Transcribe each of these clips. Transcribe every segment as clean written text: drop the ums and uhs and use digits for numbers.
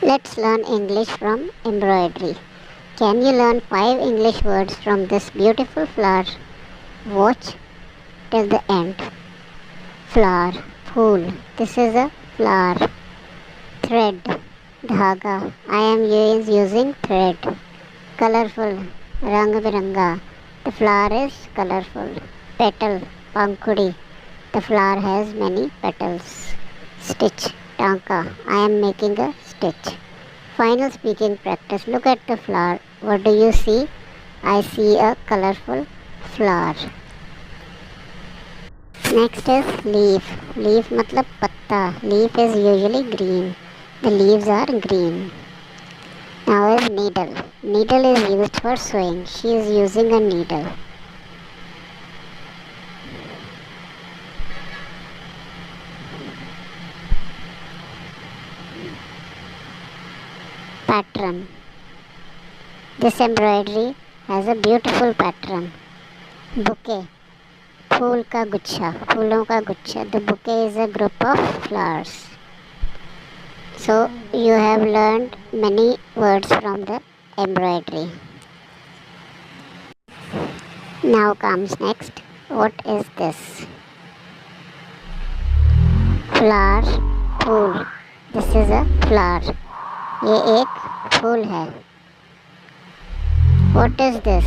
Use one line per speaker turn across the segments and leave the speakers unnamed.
Let's learn English from embroidery. Can you learn 5 English words from this beautiful flower? Watch till the end. Flower, phool. This is a flower. Thread, dhaga. I am using thread. Colorful, rang biranga. The flower is colorful. Petal, pankudi. The flower has many petals. Stitch, tanka. I am making a stitch. Final speaking practice. Look at the flower. What do you see? I see a colorful flower. Next is leaf. Leaf matlab patta. Leaf is usually green. The leaves are green. Now is needle. Needle is used for sewing. She is using a needle. Pattern. This embroidery has a beautiful pattern. Bouquet. फूल का गुच्छा, फूलों का गुच्छा. The bouquet is a group of flowers. So you have learned many words from the embroidery. Now comes next. What is this? Flower, fool. This is a flower. ये एक फूल है. What is this?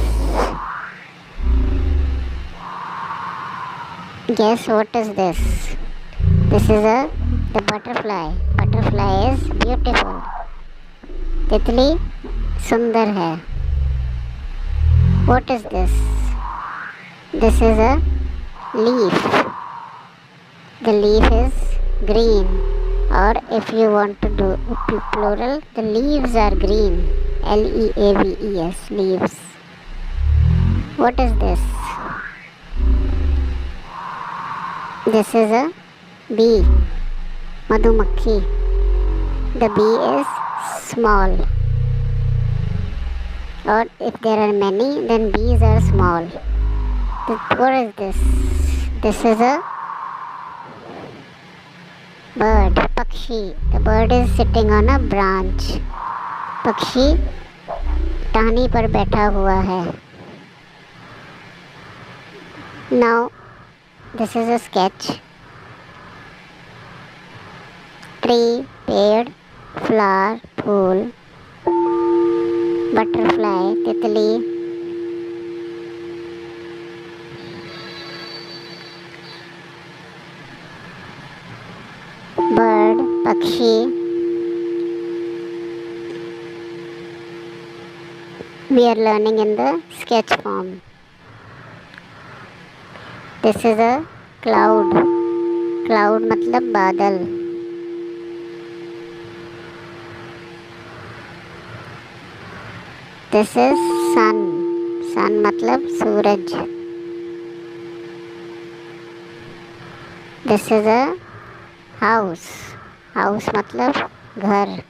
Guess what is this? This is the butterfly. Butterfly is beautiful. तितली सुंदर है. What is this? This is a leaf. The leaf is green. Or if you want to do plural, the leaves are green. Leaves, leaves. What is this? This is a bee, madhumakhi. The bee is small. Or if there are many, then bees are small. What is this? This is a bird, pakshi. The bird is sitting on a branch. Pakshi टहनी पर बैठा हुआ है. Now this is a sketch. Tree, पेड़, flower, फूल, butterfly, तितली, bird, पक्षी. We are learning in the sketch form. This is a cloud. Cloud मतलब बादल. This is sun. Sun मतलब सूरज. This is a house. House मतलब घर.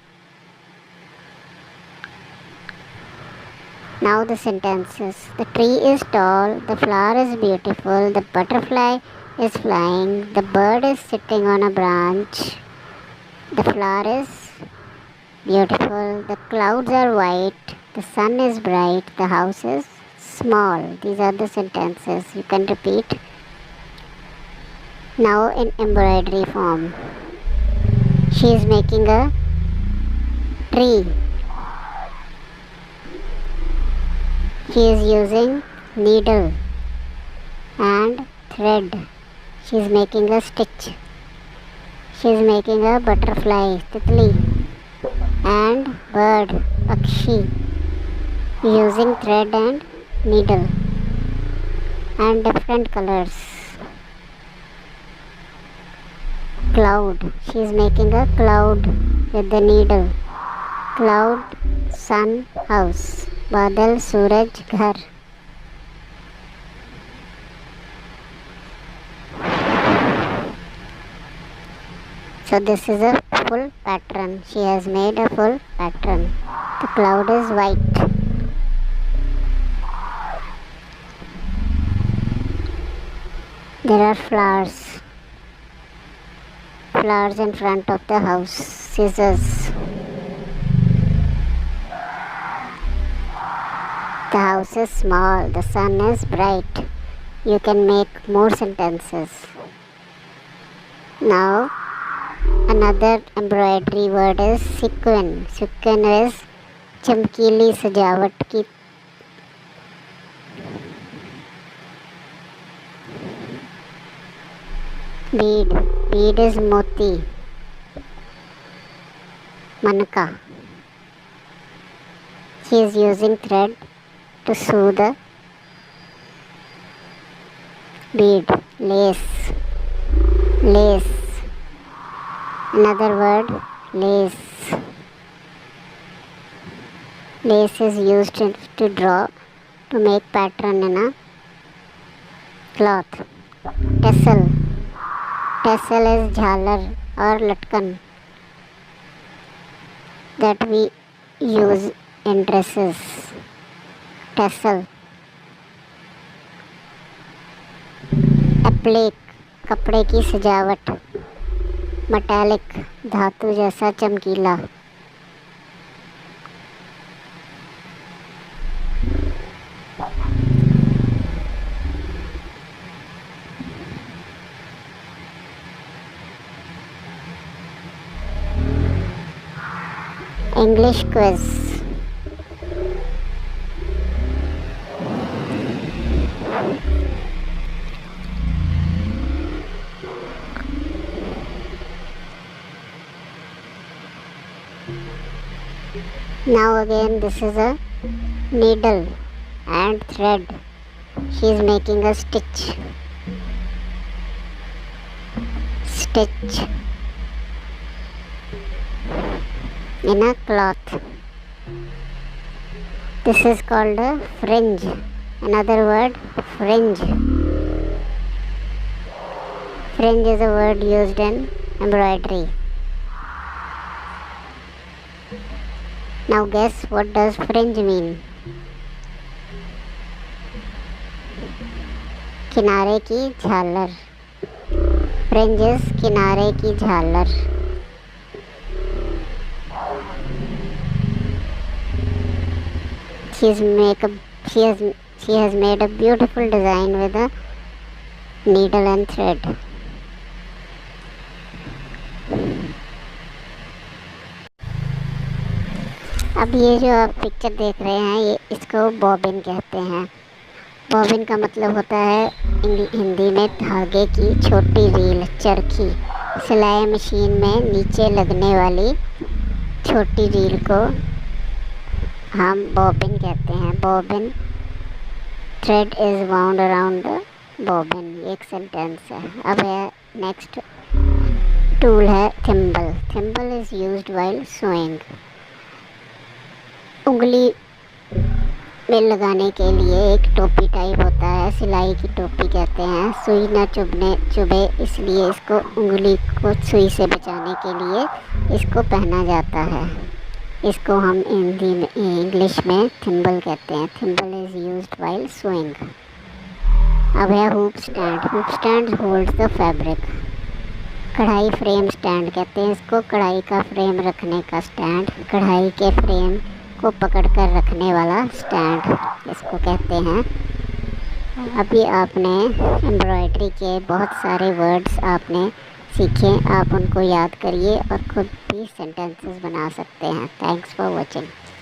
Now the sentences. The tree is tall, the flower is beautiful, the butterfly is flying, the bird is sitting on a branch, the flower is beautiful, the clouds are white, the sun is bright, the house is small. These are the sentences. You can repeat. Now in embroidery form. She is making a tree. She is using needle and thread. She is making a stitch. She is making a butterfly, titli, and bird, pakshi, using thread and needle and different colors. Cloud. She is making a cloud with the needle. Cloud, sun, house. बादल, सूरज, घर. So this is a full pattern. She has made a full pattern. The cloud is white. There are flowers. Flowers in front of the house. Scissors. The house is small. The sun is bright. You can make more sentences. Now, another embroidery word is sequin. Sequin is चमकीली सजावट की bead. Bead is moti. Manka. She is using thread to sew the bead. Lace. Lace. Another word, lace. Lace is used to draw, to make pattern in a cloth. Tassel. Tassel is jhalar or latkan that we use in dresses. Tassel. Applique, कपड़े की सजावट. Metallic, धातु जैसा चमकीला. English quiz. Now again, this is a needle and thread. She is making a stitch. Stitch in a cloth. This is called a fringe. Another word, fringe. Fringe is a word used in embroidery. Now guess what does fringe mean? किनारे की झालर. Fringe is किनारे की झालर. She has made a beautiful design with a needle and thread. अब ये जो आप पिक्चर देख रहे हैं, ये इसको बॉबिन कहते हैं. बॉबिन का मतलब होता है हिंदी में धागे की छोटी रील, चरखी. सिलाई मशीन में नीचे लगने वाली छोटी रील को हम बॉबिन कहते हैं. Bobbin. Thread is wound around the bobbin. ये एक सेंटेंस है. अब है नेक्स्ट टूल है thimble. Thimble is used while sewing. उंगली में लगाने के लिए एक टोपी टाइप होता है, सिलाई की टोपी कहते हैं. सुई ना चुभे इसलिए इसको, उंगली को सुई से बचाने के लिए इसको पहना जाता है. इसको हम हिंदी में, इंग्लिश में थिम्बल कहते हैं. Thimble is used while sewing. अब है hoop stand. Hoop stand holds the fabric. कढ़ाई फ्रेम स्टैंड कहते हैं इसको. कढ़ाई का फ्रेम रखने का स्टैंड. कढ़ाई के फ्रेम को पकड़कर रखने वाला स्टैंड इसको कहते हैं. अभी आपने एम्ब्रॉयडरी के बहुत सारे वर्ड्स आपने सीखे. आप उनको याद करिए और खुद भी सेंटेंसेस बना सकते हैं. Thanks for watching.